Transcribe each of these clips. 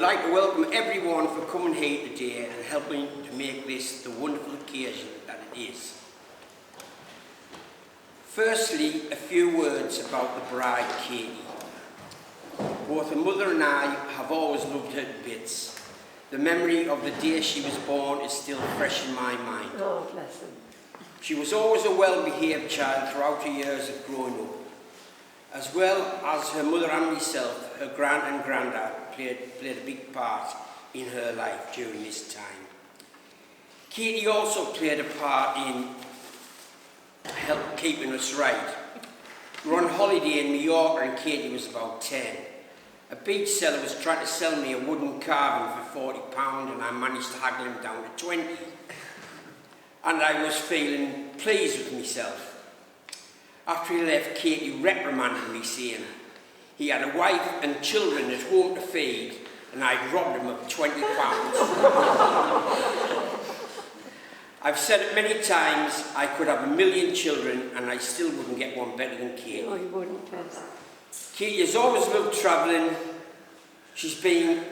would like to welcome everyone for coming here today and helping to make this the wonderful occasion that it is. Firstly, a few words about the bride, Katy. Both her mother and I have always loved her to bits. The memory of the day she was born is still fresh in my mind. Oh, bless him. She was always a well-behaved child throughout her years of growing up. As well as her mother and myself, her grand and granddad played a big part in her life during this time. Katy also played a part in help keeping us right. We were on holiday in Mallorca and Katy was about 10. A beach seller was trying to sell me a wooden carving for £40 and I managed to haggle him down to 20. And I was feeling pleased with myself. After he left, Katy reprimanded me, saying he had a wife and children at home to feed and I'd robbed him of £20. I've said it many times, I could have 1,000,000 children and I still wouldn't get one better than Katy. No, you wouldn't, yes. Katy has always loved travelling.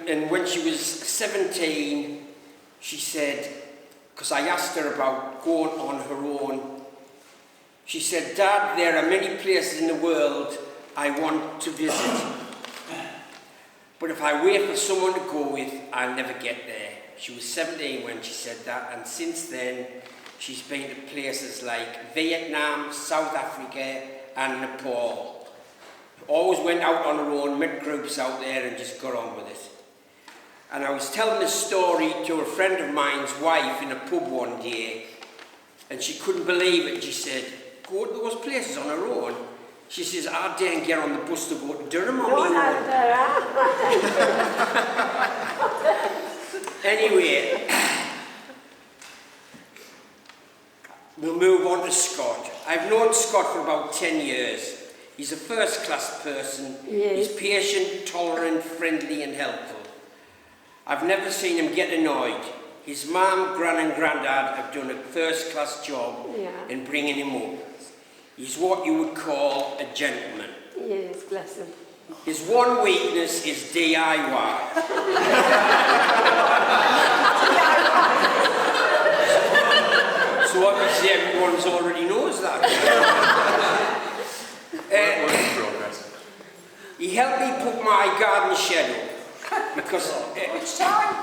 And when she was 17, she said, because I asked her about going on her own, she said, "Dad, there are many places in the world I want to visit. But if I wait for someone to go with, I'll never get there." She was 17 when she said that, and since then, she's been to places like Vietnam, South Africa, and Nepal. Always went out on her own, met groups out there, and just got on with it. And I was telling this story to a friend of mine's wife in a pub one day, and she couldn't believe it. She said, "Go to those places on her own?" She says, "I daren't get on the bus to go to Durham on my own." Anyway, we'll move on to Scott. I've known Scott for about 10 years. He's a first-class person. Yes. He's patient, tolerant, friendly and helpful. I've never seen him get annoyed. His mum, gran and granddad have done a first-class job in bringing him up. He's what you would call a gentleman. Yes, bless him. His one weakness is DIY. So obviously everyone's already knows that. He helped me put my garden shed up because Which time?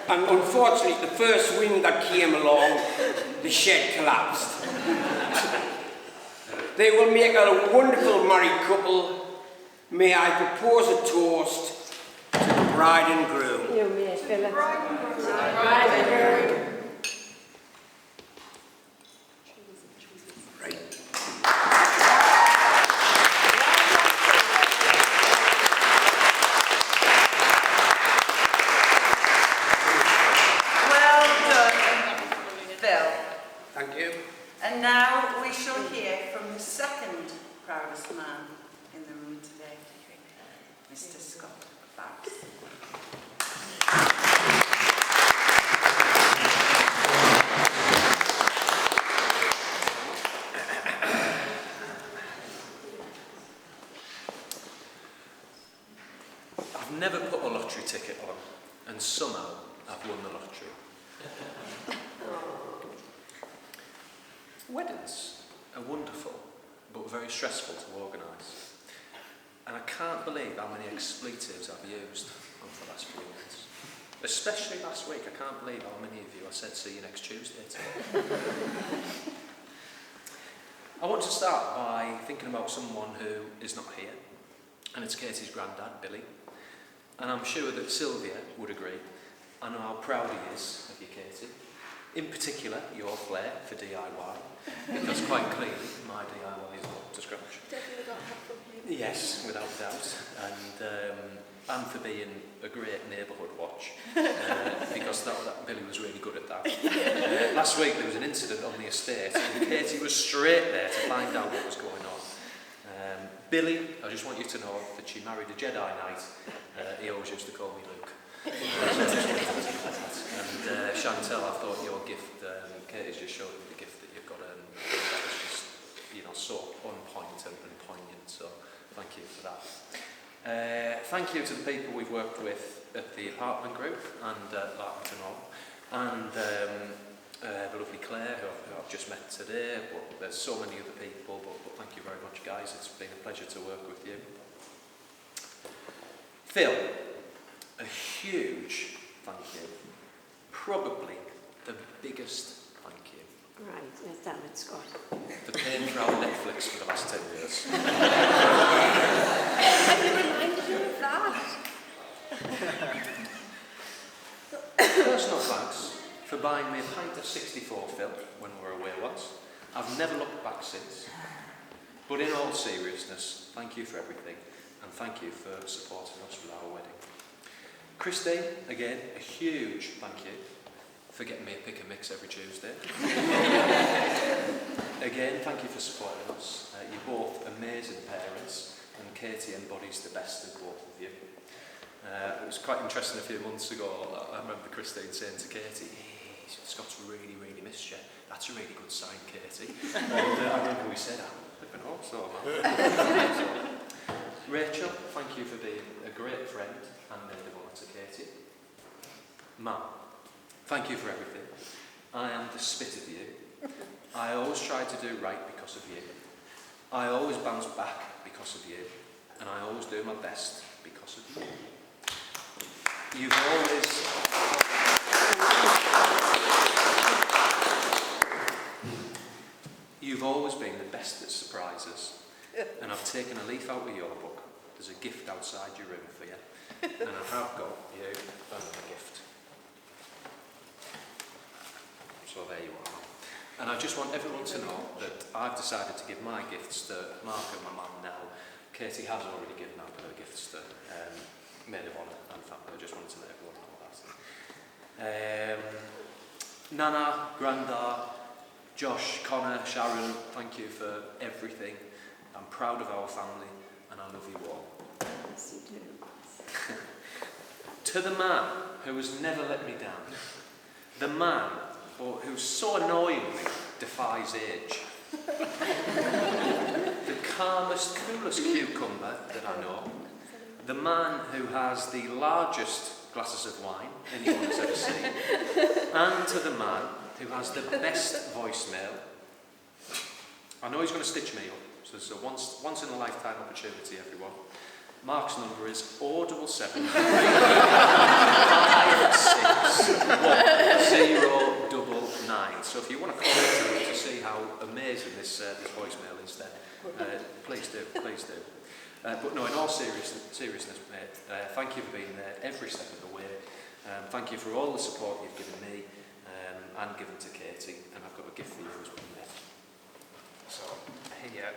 and unfortunately the first wind that came along, the shed collapsed. They will make a wonderful married couple. May I propose a toast to the bride and groom. You may, Philip. Bride and groom. Bride and groom. And now we shall hear from the second proudest man in the room today, Mr. Scott Bax. I've never put a lottery ticket on, and somehow I've won the lottery. Weddings are wonderful, but very stressful to organise. And I can't believe how many expletives I've used over the last few months. Especially last week, I can't believe how many of you I said see you next Tuesday to. I want to start by thinking about someone who is not here, and it's Katy's granddad, Billy. And I'm sure that Sylvia would agree. I know how proud he is of you, Katy. In particular, your flair for DIY, because quite clearly my DIY is up to scratch. Definitely got help from him. Yes, without doubt, and for being a great neighbourhood watch, because that Billy was really good at that. Last week there was an incident on the estate, and Katy was straight there to find out what was going on. Billy, I just want you to know that she married a Jedi Knight. He always used to call me Luke. And Chantal, I thought your gift, Katy's just showed me the gift that you've got, and that was just, so on point and poignant. So thank you for that. Thank you to the people we've worked with at the apartment group and Lartington Hall, and the lovely Claire, who I've just met today, but there's so many other people, but thank you very much, guys. It's been a pleasure to work with you. Phil, a huge thank you. Probably the biggest thank you. Right, let's have it, Scott. For paying for our Netflix for the last 10 years. Have you reminded you of that? Personal thanks for buying me a pint of 64 Phil when we were away once. I've never looked back since. But in all seriousness, thank you for everything, and thank you for supporting us with our wedding. Christine, again, a huge thank you for getting me a pick and mix every Tuesday. Again, thank you for supporting us. You're both amazing parents, and Katy embodies the best of both of you. It was quite interesting a few months ago. I remember Christine saying to Katy, "Hey, Scott's really, really missed you. That's a really good sign, Katy." And I remember we said, "I don't know, so man." Rachel, thank you for being a great friend and maid of honour to Katy. Mum, thank you for everything. I am the spit of you. I always try to do right because of you. I always bounce back because of you. And I always do my best because of you. You've always been the best at surprises. And I've taken a leaf out of your book. There's a gift outside your room for you. And I have got you another gift. So there you are. And I just want everyone to know that I've decided to give my gifts to Mark and my mum now. Katy has already given out her gifts to maid of honour and family. I just wanted to let everyone know that. Nana, Grandad, Josh, Connor, Sharon, thank you for everything. I'm proud of our family and I love you all. Yes, you do. To the man who has never let me down, the man who so annoyingly defies age, the calmest, coolest cucumber that I know, the man who has the largest glasses of wine anyone has ever seen, and to the man who has the best voicemail. I know he's going to stitch me up, so once in a lifetime opportunity, everyone. Mark's number is 077 561 099. So if you want to call it to see how amazing this voicemail is, then please do. But no, in all seriousness, mate, thank you for being there every step of the way. Thank you for all the support you've given me and given to Katy, and I've got a gift for you as well, mate. So here.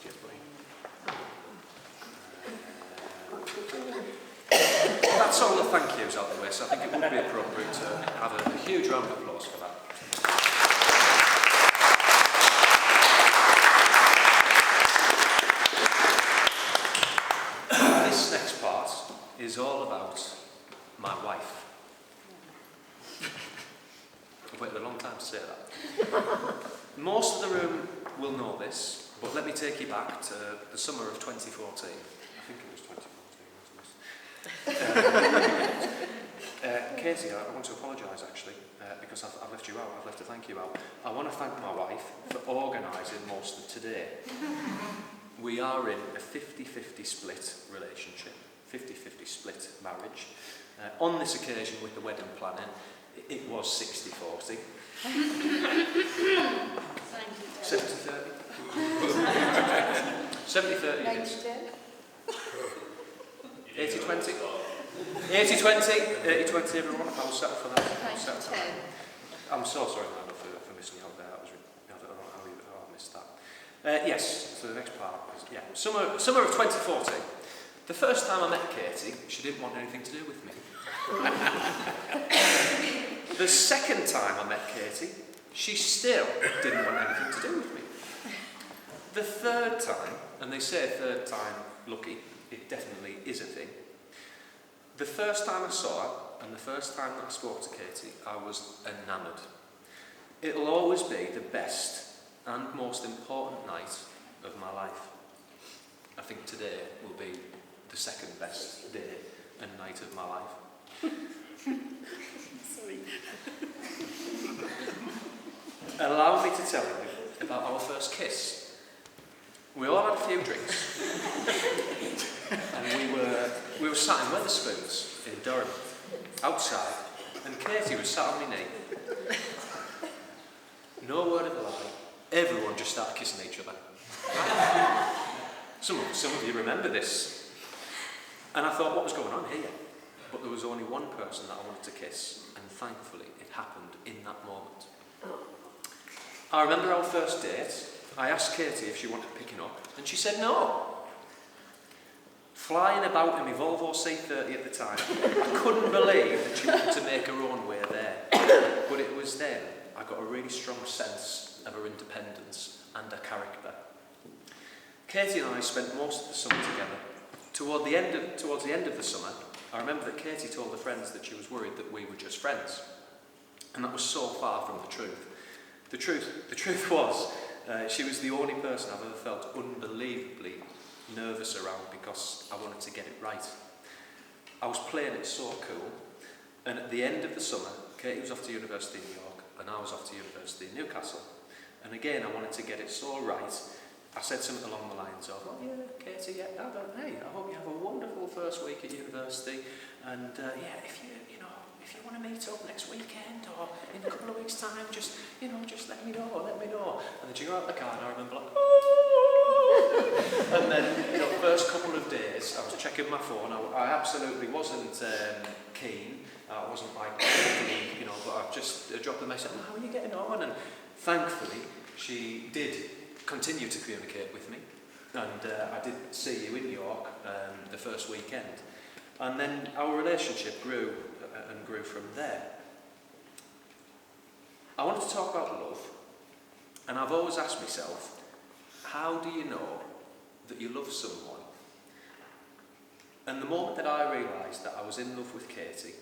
Cheers, buddy. That's all the thank yous out the way, so I think it would be appropriate to have a huge round of applause for that. This next part is all about my wife. I've waited a long time to say that. Most of the room will know this, but let me take you back to the summer of 2014. I think it was 2014, wasn't it? Katy, I want to apologise actually, because I've left you out, I've left a thank you out. I want to thank my wife for organising most of today. We are in a 50-50 split relationship, 50-50 split marriage. On this occasion with the wedding planning, it was 60-40. 70-30? 70-30 it is. 80-20? 80-20 everyone, I'll settle for that. I'm so sorry, Amanda, for missing you out there. I don't know how I missed that. Yes, so the next part is, yeah, summer of 2014. The first time I met Katy, she didn't want anything to do with me. The second time I met Katy, she still didn't want anything to do with me. The third time, and they say third time lucky, it definitely is a thing. The first time I saw her, and the first time that I spoke to Katy, I was enamoured. It'll always be the best and most important night of my life. think today will be the second best day and night of my life. Sorry. Allow me to tell you about our first kiss. We all had a few drinks, and we were sat in Wetherspoons in Durham, outside, and Katy was sat on my knee. No word of a lie, everyone just started kissing each other. Some of you remember this. And I thought, what was going on here? But there was only one person that I wanted to kiss, and thankfully it happened in that moment. I remember our first date. I asked Katy if she wanted picking up, and she said no. Flying about in my Volvo C30 at the time, I couldn't believe that she wanted to make her own way there. But it was then I got a really strong sense of her independence and her character. Katy and I spent most of the summer together. Towards the end of the summer, I remember that Katy told her friends that she was worried that we were just friends. And that was so far from the truth. The truth was, she was the only person I've ever felt unbelievably nervous around because I wanted to get it right. I was playing it so cool, and at the end of the summer, Katy was off to university in New York, and I was off to university in Newcastle. And again, I wanted to get it so right. I said something along the lines of, oh yeah, Katy, yeah, hey, I hope you have a wonderful first week at university, and yeah, if you want to meet up next weekend or in a couple of weeks' time, just let me know. And then she got out the car, and I remember like, oh! And then, first couple of days, I was checking my phone. I absolutely wasn't keen. I wasn't like, but I just dropped the message, how are you getting on? And thankfully, she did continue to communicate with me, and I did see you in York the first weekend, and then our relationship grew and grew from there. I wanted to talk about love, and I've always asked myself, how do you know that you love someone? And the moment that I realised that I was in love with Katy,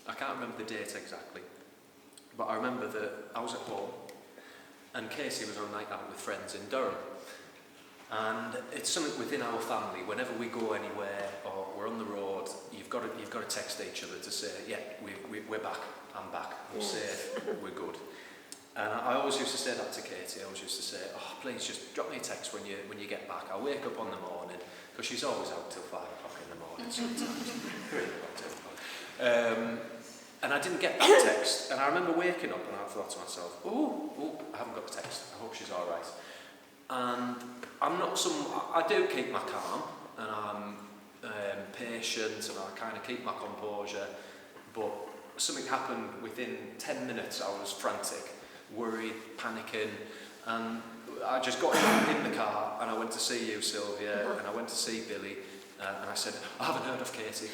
I can't remember the date exactly, but I remember that I was at home and Katy was on a night out with friends in Durham. And it's something within our family, whenever we go anywhere or we're on the road, you've got to text each other to say, yeah, we're back, I'm back, we're safe, we're good. And I always used to say that to Katy. I always used to say, oh, please just drop me a text when you get back. I'll wake up on the morning, because she's always out till 5 o'clock in the morning sometimes. Really well. And I didn't get that text, and I remember waking up and I thought to myself, oh, I haven't got the text, I hope she's all right. And I do keep my calm, and I'm patient, and I kind of keep my composure, but something happened within 10 minutes. I was frantic, worried, panicking, and I just got in the car, and I went to see you, Sylvia, and I went to see Billy, and I said, I haven't heard of Katy.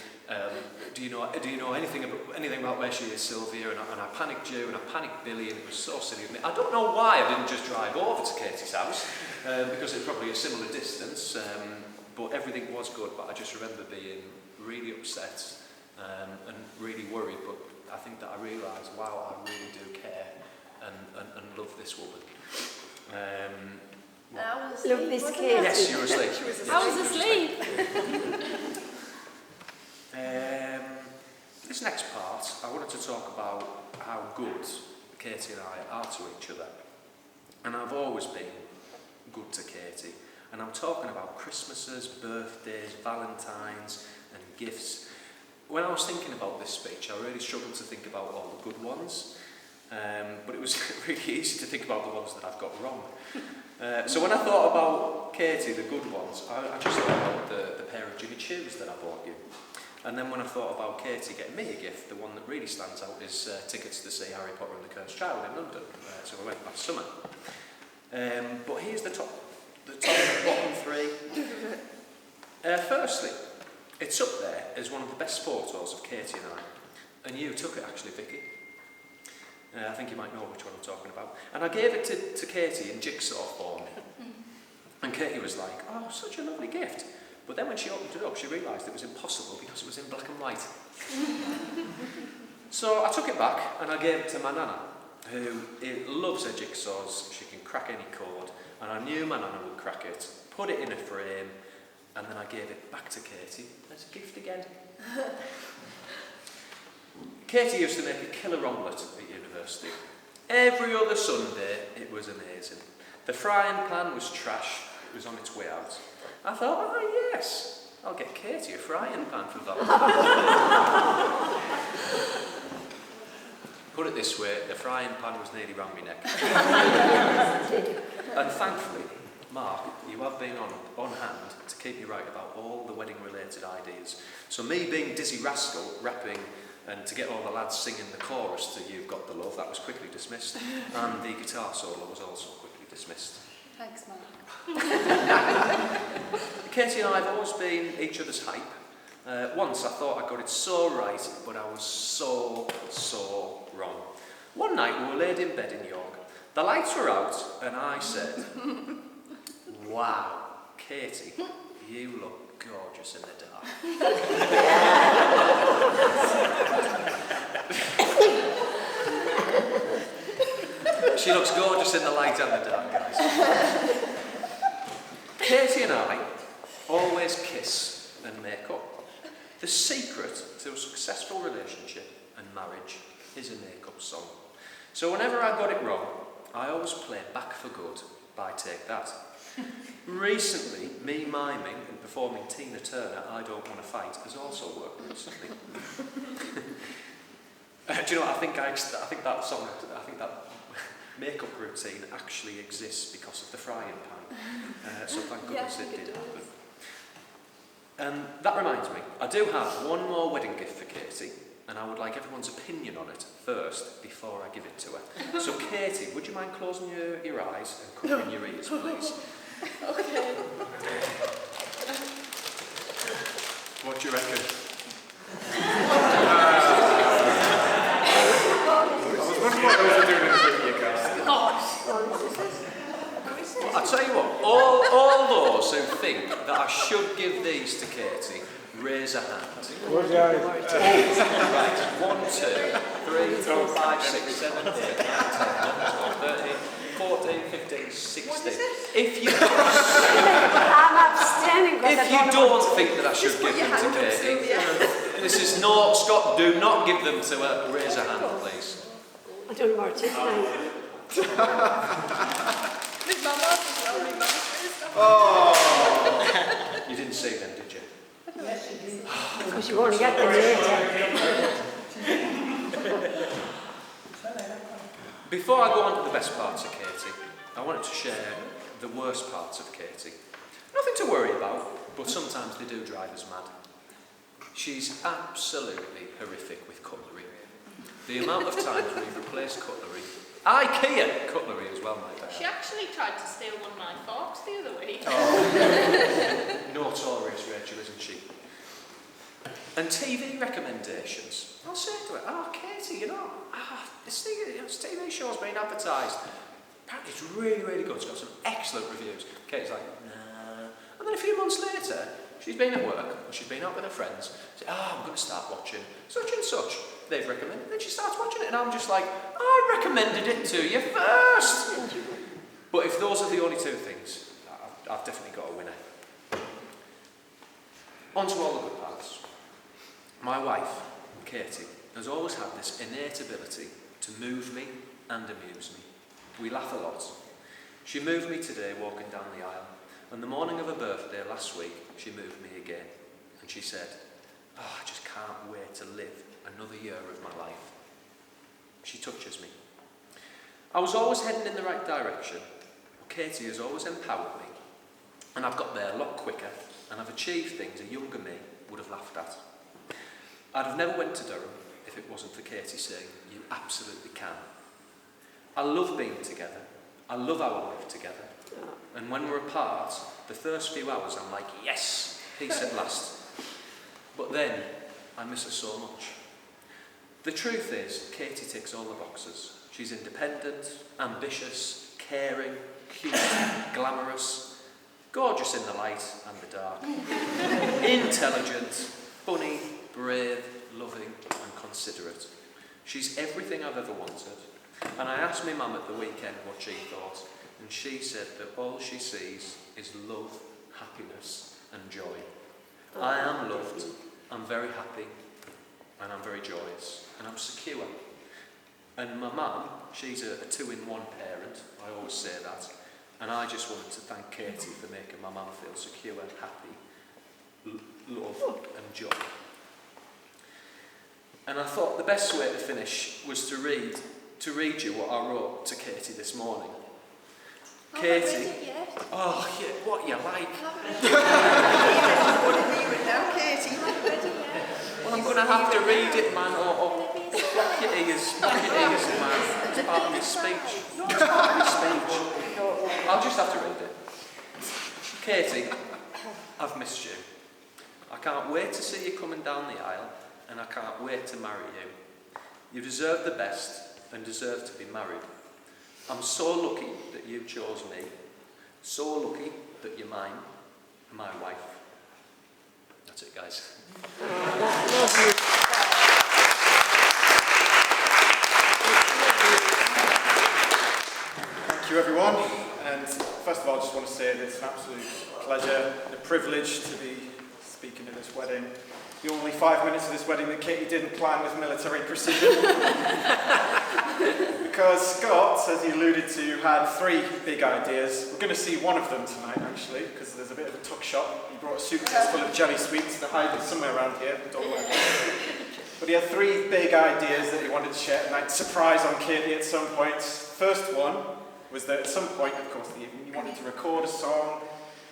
Do you know anything about where she is, Sylvia? And I panicked you, and I panicked Billy, and it was so silly of me. I don't know why I didn't just drive over to Katy's house, because it's probably a similar distance, but everything was good. But I just remember being really upset and really worried. But I think that I realised, wow, I really do care and love this woman. I was asleep. Love this Katy. Yes, you were asleep. I was asleep. This next part, I wanted to talk about how good Katy and I are to each other. And I've always been good to Katy. And I'm talking about Christmases, birthdays, Valentines and gifts. When I was thinking about this speech, I really struggled to think about all the good ones. But it was really easy to think about the ones that I've got wrong. So when I thought about Katy, the good ones, I just thought about the pair of Jimmy Choos that I bought you. And then when I thought about Katy getting me a gift, the one that really stands out is tickets to see Harry Potter and the Cursed Child in London. So I went last summer. But here's the top bottom three. Firstly, it's up there as one of the best photos of Katy and I. And you took it actually, Vicky. I think you might know which one I'm talking about. And I gave it to Katy in jigsaw form. And Katy was like, oh, such a lovely gift. But then when she opened it up, she realised it was impossible because it was in black and white. So I took it back and I gave it to my nana, who loves her jigsaws. She can crack any chord. And I knew my nana would crack it, put it in a frame, and then I gave it back to Katy as a gift again. Katy used to make a killer omelette at university. Every other Sunday, it was amazing. The frying pan was trash, it was on its way out. I thought, oh yes, I'll get Katy a frying pan for Valentine's. Put it this way, the frying pan was nearly round my neck. And thankfully, Mark, you have been on hand to keep me right about all the wedding-related ideas. So me being Dizzy Rascal, rapping, and to get all the lads singing the chorus to You've Got the Love, that was quickly dismissed. And the guitar solo was also quickly dismissed. Thanks, Mark. Katy and I have always been each other's hype. Once I thought I got it so right, but I was so wrong. One night we were laid in bed in York. The lights were out and I said, wow, Katy, you look gorgeous in the dark. She looks gorgeous in the light and the dark, guys. Katy and I always kiss and make up. The secret to a successful relationship and marriage is a make-up song. So whenever I got it wrong, I always play Back for Good by Take That. Recently, me miming and performing Tina Turner, I Don't Want to Fight, has also worked recently. Do you know what, I think that make-up routine actually exists because of the frying pan. So thank goodness it did happen. That reminds me, I do have one more wedding gift for Katy, and I would like everyone's opinion on it first before I give it to her. So Katy, would you mind closing your eyes and covering your ears, please? Okay. What do you reckon? I was wondering what those are doing in the video cast. I'll tell you what, all those who think that I should give these to Katy, raise a hand. Close your eyes. Right, 1, 2, 3, 4, 5, 6, 7, 8, 9, 10, 11, 12, 13, 14, 15, 16. If you don't think that I should give them to Katy, this is no, Scott, do not give them to her. Raise a hand, please. I don't know what it is now. You didn't see them, did you? Because you only get them later. Before I go on to the best parts of Katy, I wanted to share the worst parts of Katy. Nothing to worry about, but sometimes they do drive us mad. She's absolutely horrific with cutlery. The amount of times we've replaced cutlery, IKEA cutlery as well, my bad. She actually tried to steal one of my forks the other week. Oh, notorious Rachel, isn't she? And TV recommendations. I'll say to her, Katy, this TV show's been advertised. Apparently it's really, really good. It's got some excellent reviews. Katy's like, nah. And then a few months later, she's been at work, or she's been out with her friends. She's like, I'm going to start watching such and such. They've recommended, then she starts watching it, and I'm just like, I recommended it to you first. But if those are the only two things, I've definitely got a winner. On to all the good parts. My wife, Katy, has always had this innate ability to move me and amuse me. We laugh a lot. She moved me today walking down the aisle, and the morning of her birthday last week, she moved me again. And she said, I just can't wait to live another year of my life. She touches me. I was always heading in the right direction. Katy has always empowered me, and I've got there a lot quicker, and I've achieved things a younger me would have laughed at. I'd have never went to Durham if it wasn't for Katy saying, you absolutely can. I love being together. I love our life together. And when we're apart, the first few hours I'm like, yes, peace at last. But then, I miss her so much. The truth is, Katy ticks all the boxes. She's independent, ambitious, caring, cute, glamorous, gorgeous in the light and the dark, intelligent, funny, brave, loving and considerate. She's everything I've ever wanted. And I asked my mum at the weekend what she thought, and she said that all she sees is love, happiness and joy. I am loved, I'm very happy, and I'm very joyous, and I'm secure. And my mum, she's a two-in-one parent, I always say that, and I just wanted to thank Katy for making my mum feel secure, happy, love and joy. And I thought the best way to finish was to read you what I wrote to Katy this morning. Katy, oh yeah, what you like? Well, I'm going to have to read it, man, or block your ears, man. It's part of my speech. It's part of my speech. I'll just have to read it. Katy, I've missed you. I can't wait to see you coming down the aisle, and I can't wait to marry you. You deserve the best and deserve to be married. I'm so lucky that you chose me. So lucky that you're mine, my wife. That's it, guys. Thank you, everyone. And first of all, I just want to say that it's an absolute pleasure and a privilege to be speaking at this wedding. The only 5 minutes of this wedding that Katy didn't plan with military precision. Because Scott, as he alluded to, had 3 big ideas. We're going to see one of them tonight, actually, because there's a bit of a tuck shop. He brought a suitcase full of jelly sweets to hide somewhere around here. Don't worry. But he had 3 big ideas that he wanted to share tonight. Surprise on Katy at some point. First one was that at some point, of course, the evening, he wanted to record a song,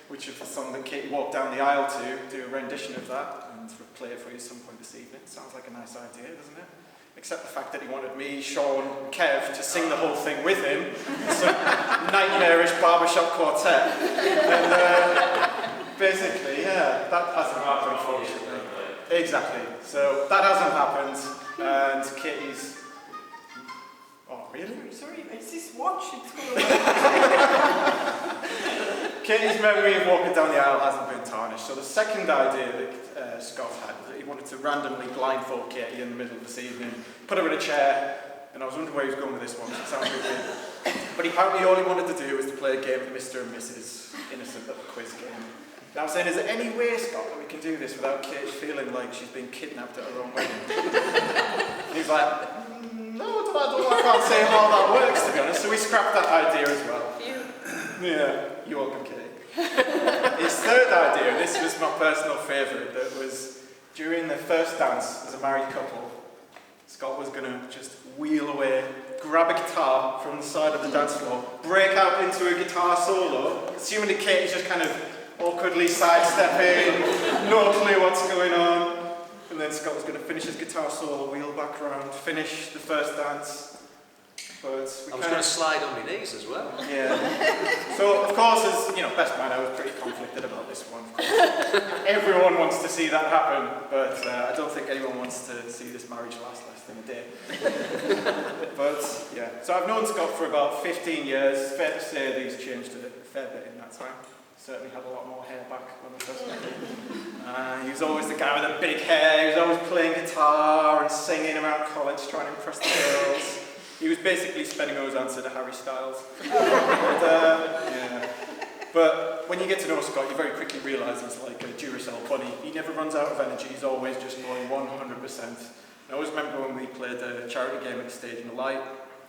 which is the song that Katy walked down the aisle to, do a rendition of that, and play it for you at some point this evening. Sounds like a nice idea, doesn't it? Except the fact that he wanted me, Sean, and Kev to sing the whole thing with him, some nightmarish barbershop quartet. And basically, yeah, that hasn't happened, unfortunately. Exactly. So that hasn't happened, and Katy's... Oh, really? Sorry, it's this watch. It's Katy's memory of walking down the aisle hasn't been tarnished. So the second idea that Scott had was that he wanted to randomly blindfold Katy in the middle of this evening, put her in a chair, and I was wondering where he was going with this one, because it sounds a bit weird. But apparently all he wanted to do was to play a game of Mr. and Mrs. Innocent little quiz game. And I was saying, is there any way, Scott, that we can do this without Katy feeling like she's been kidnapped at her own wedding? And he's like, I can't say how that works, to be honest. So we scrapped that idea as well. Yeah, you're welcome, Katy. His third idea, and this was my personal favourite, that was during the first dance as a married couple, Scott was going to just wheel away, grab a guitar from the side of the dance floor, break out into a guitar solo, assuming that Katy's just kind of awkwardly sidestepping, no clue what's going on. And then Scott was going to finish his guitar solo, wheel back around, finish the first dance. But I was going to slide on my knees as well. Yeah. So, of course, as best man, I was pretty conflicted about this one. Of course. Everyone wants to see that happen, but I don't think anyone wants to see this marriage last less than a day. But, yeah. So I've known Scott for about 15 years. It's fair to say that he's changed a fair bit in that time. Certainly had a lot more hair back when we first met him. He was always the guy with the big hair. He was always playing guitar and singing around college, trying to impress the girls. He was basically Spinningo's answer to Harry Styles. Yeah. But when you get to know Scott, you very quickly realise he's like a Duracell bunny. He never runs out of energy. He's always just going 100%. I always remember when we played a charity game at the Stage in the Light.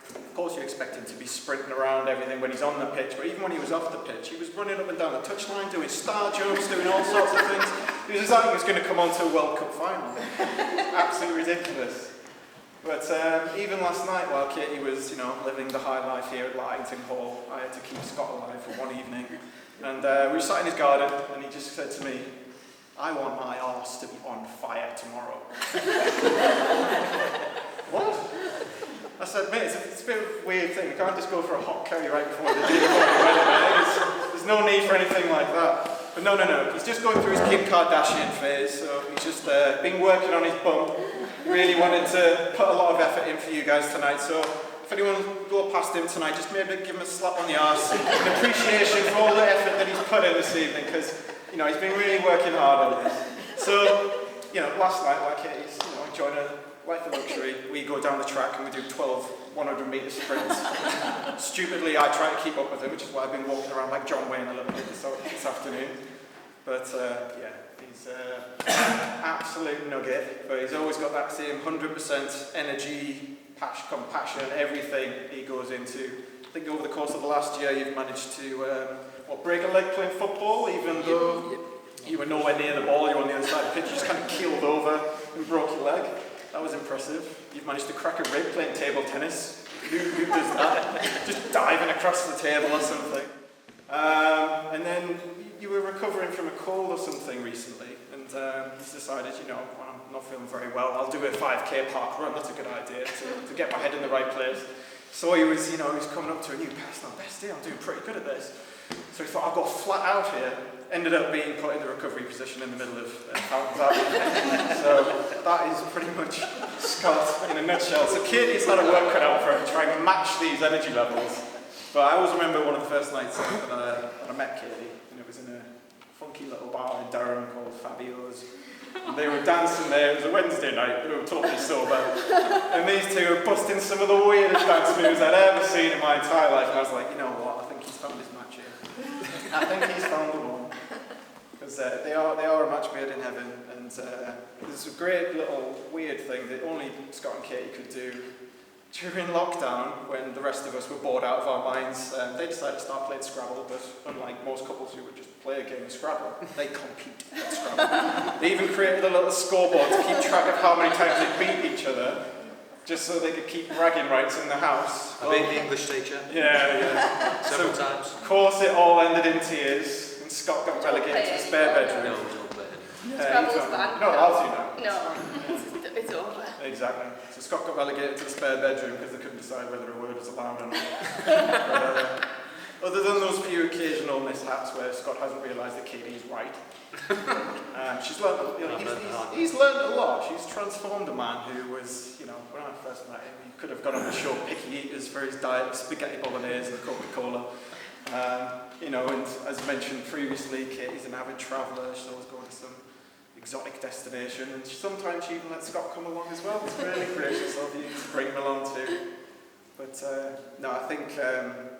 Of course you expect him to be sprinting around everything when he's on the pitch, but even when he was off the pitch, he was running up and down the touchline, doing star jumps, doing all sorts of things. It was as though he was going to come on to a World Cup final. Absolutely ridiculous. But even last night, while Katy was, living the high life here at Lartington Hall, I had to keep Scott alive for one evening. And we were sat in his garden, and he just said to me, "I want my arse to be on fire tomorrow." What? I said, mate, it's a bit of a weird thing. We can't just go for a hot curry right before the wedding. There's no need for anything like that. But no. He's just going through his Kim Kardashian phase, so he's just been working on his bump. Really wanted to put a lot of effort in for you guys tonight. So if anyone go past him tonight, just maybe give him a slap on the arse. An appreciation for all the effort that he's put in this evening, because he's been really working hard on this. So last night, like Katy's enjoying a life of luxury, we go down the track and we do 12 100-metre sprints. Stupidly, I try to keep up with him, which is why I've been walking around like John Wayne a little bit this afternoon. But yeah, he's absolute nugget, but he's always got that same 100% energy, compassion, everything he goes into. I think over the course of the last year you've managed to break a leg playing football, even though you were nowhere near the ball, you were on the other side of the pitch, you just kind of keeled over and broke your leg. That was impressive. You've managed to crack a rib playing table tennis. Who does that? Just diving across the table or something. And then you were recovering from a cold or something recently, and you decided, when I'm not feeling very well, I'll do a 5k park run. That's a good idea to get my head in the right place. So he was coming up to a new personal best day. I'm doing pretty good at this. So he thought, I'll go flat out here. Ended up being put in the recovery position in the middle of Fountains Avenue. So that is pretty much Scott in a nutshell. So Katy's had a work cut out for her to try and match these energy levels. But I always remember one of the first nights that I met Katy, and it was in a funky little bar in Durham called Fabio's. And they were dancing there. It was a Wednesday night, but we were totally sober. And these two were busting some of the weirdest dance moves I'd ever seen in my entire life. And I was like, you know what, I think he's found his match here. I think he's found the one. Because they are a match made in heaven. And there's a great little weird thing that only Scott and Katy could do. During lockdown, when the rest of us were bored out of our minds, they decided to start playing Scrabble, but unlike most couples who would just play a game of Scrabble, they compete at Scrabble. They even created a little scoreboard to keep track of how many times they beat each other, just so they could keep bragging rights in the house. I beat the English teacher. Yeah. Several times. Of course, it all ended in tears, and Scott got relegated to the spare bedroom. No, don't play it. Scrabble's bad. No, I'll do now. No, it's over. Exactly. So Scott got relegated to the spare bedroom because they couldn't decide whether a word was allowed or not. Other than those few occasional mishaps where Scott hasn't realised that Katy is right, she's learned. He's learned a lot. She's transformed a man who was, when I first met him, he could have gone on the show Picky Eaters for his diet of spaghetti bolognese and Coca-Cola. And as mentioned previously, Katy's an avid traveller. She's always going to some exotic destination, and sometimes she even lets Scott come along as well. It's really gracious of you to bring him along too. But no, I think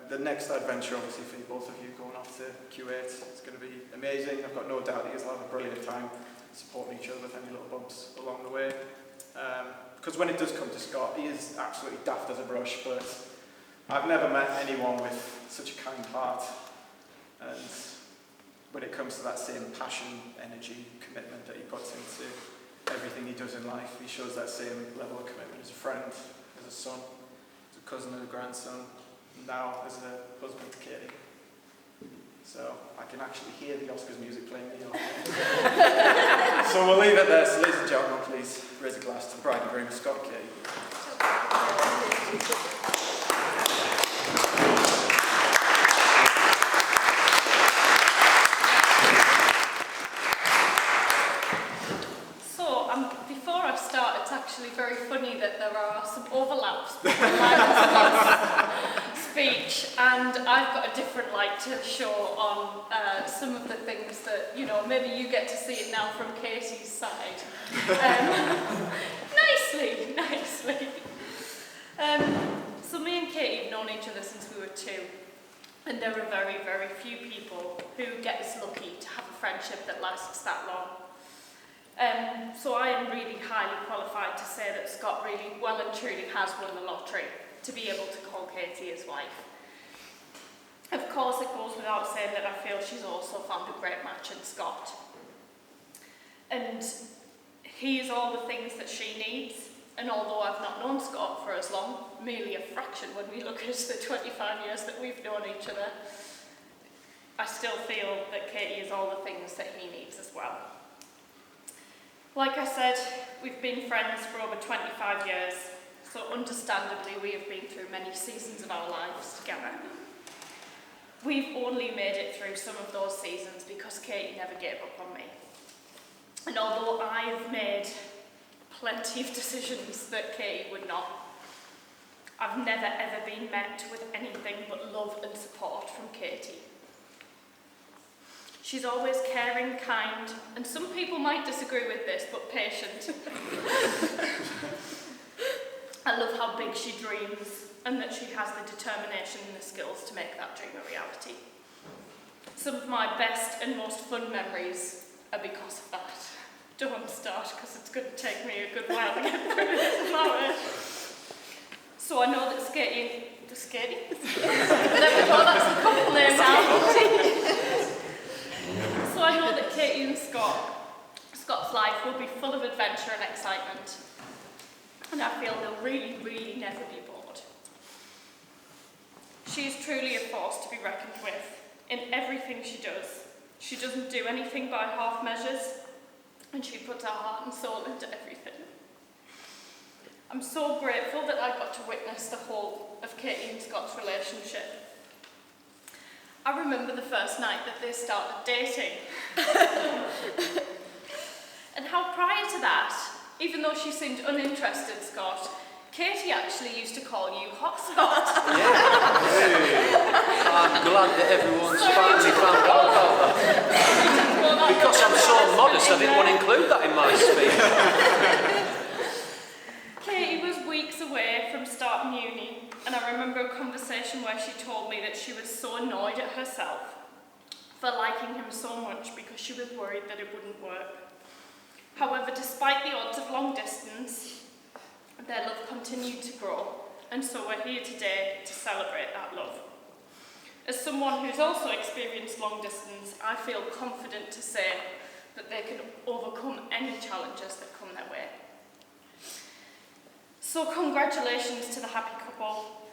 the next adventure, obviously for both of you going off to Q8, is going to be amazing. I've got no doubt that you'll have a brilliant time supporting each other with any little bumps along the way. Because when it does come to Scott, he is absolutely daft as a brush, but I've never met anyone with such a kind heart. And when it comes to that same passion, energy, commitment that he puts into everything he does in life, he shows that same level of commitment as a friend, as a son, as a cousin and a grandson, and now as a husband to Katy. So I can actually hear the Oscars music playing in the audience. So we'll leave it there. So ladies and gentlemen, please raise a glass to the bride and groom, Scott and Katy. Actually very funny that there are some overlaps between Scott's speech, and I've got a different light to show on some of the things that, maybe you get to see it now from Katy's side. Nicely. So me and Katy have known each other since we were 2, and there are very, very few people who get as lucky to have a friendship that lasts that long. So I am really highly qualified to say that Scott really well and truly has won the lottery to be able to call Katy his wife. Of course, it goes without saying that I feel she's also found a great match in Scott. And he is all the things that she needs. And although I've not known Scott for as long, merely a fraction when we look at the 25 years that we've known each other, I still feel that Katy is all the things that he needs as well. Like I said, we've been friends for over 25 years, so understandably we have been through many seasons of our lives together. We've only made it through some of those seasons because Katy never gave up on me. And although I've made plenty of decisions that Katy would not, I've never ever been met with anything but love and support from Katy. She's always caring, kind, and some people might disagree with this, but patient. I love how big she dreams and that she has the determination and the skills to make that dream a reality. Some of my best and most fun memories are because of that. Don't start, because it's going to take me a good while to get through this flower. So I know that Katy... There we go, that's the couple name now. So I know that Katy and Scott's life will be full of adventure and excitement. And I feel they'll really, really never be bored. She is truly a force to be reckoned with in everything she does. She doesn't do anything by half measures, and she puts her heart and soul into everything. I'm so grateful that I got to witness the whole of Katy and Scott's relationship. I remember the first night that they started dating. And how prior to that, even though she seemed uninterested, Scott, Katy actually used to call you Hot Scott. I'm glad that everyone's finally found out about that. Because I'm so modest, I didn't want to include that in my speech. Katy was weeks away from starting uni, and I remember a conversation where she told me that she was so annoyed at herself for liking him so much because she was worried that it wouldn't work. However, despite the odds of long distance, their love continued to grow, and so we're here today to celebrate that love. As someone who's also experienced long distance, I feel confident to say that they can overcome any challenges that come their way. So congratulations to the happy couple,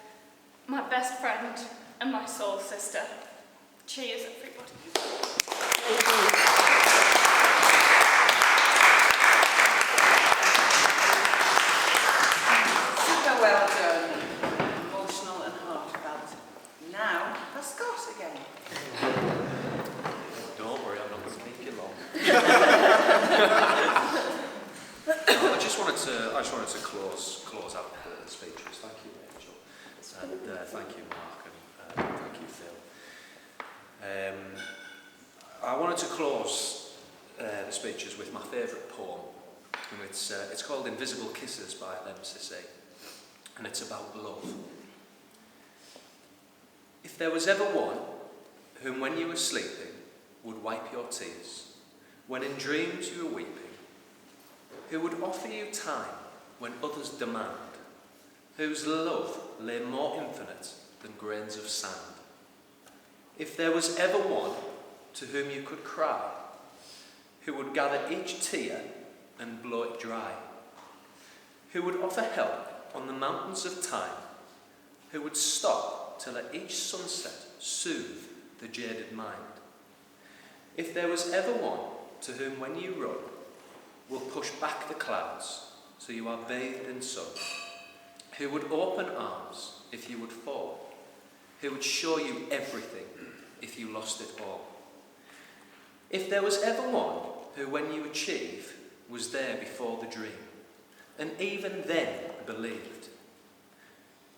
my best friend and my soul sister. Cheers, everybody. Super well done. Emotional and heartfelt. Now, for Scott again. Don't worry, I'm not going to keep you long. I just wanted to close out the speeches. Thank you, Rachel, and thank you, Mark, and thank you, Phil. I wanted to close the speeches with my favourite poem, and it's called Invisible Kisses by Lemsissy, and it's about love. If there was ever one whom when you were sleeping would wipe your tears, when in dreams you were weeping, who would offer you time when others demand, whose love lay more infinite than grains of sand. If there was ever one to whom you could cry, who would gather each tear and blow it dry, who would offer help on the mountains of time, who would stop to let each sunset soothe the jaded mind. If there was ever one to whom when you run, will push back the clouds so you are bathed in sun, who would open arms if you would fall, who would show you everything if you lost it all. If there was ever one who when you achieve was there before the dream, and even then believed,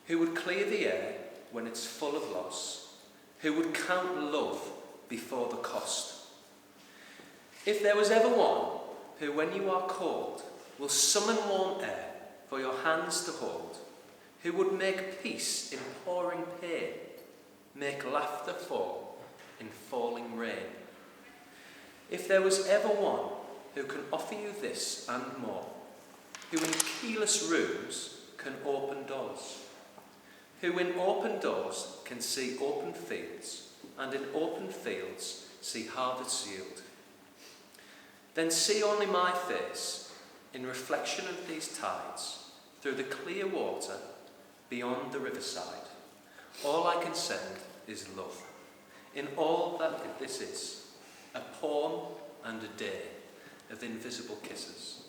who would clear the air when it's full of loss, who would count love before the cost. If there was ever one who, when you are cold, will summon warm air for your hands to hold, who would make peace in pouring pain, make laughter fall in falling rain. If there was ever one who can offer you this and more, who in keyless rooms can open doors, who in open doors can see open fields, and in open fields see harvests yield, then see only my face in reflection of these tides through the clear water beyond the riverside. All I can send is love. In all that this is, a poem and a day of invisible kisses.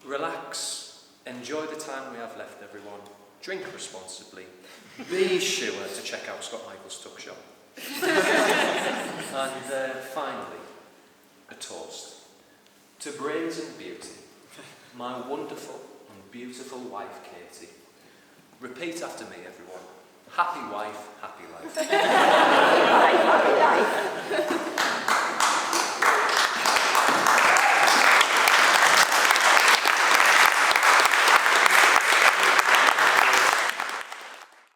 Relax, enjoy the time we have left, everyone. Drink responsibly. Be sure to check out Scott Michael's Tuck Shop. And finally, a toast to brains and beauty, my wonderful and beautiful wife, Katy. Repeat after me, everyone. Happy wife, happy life.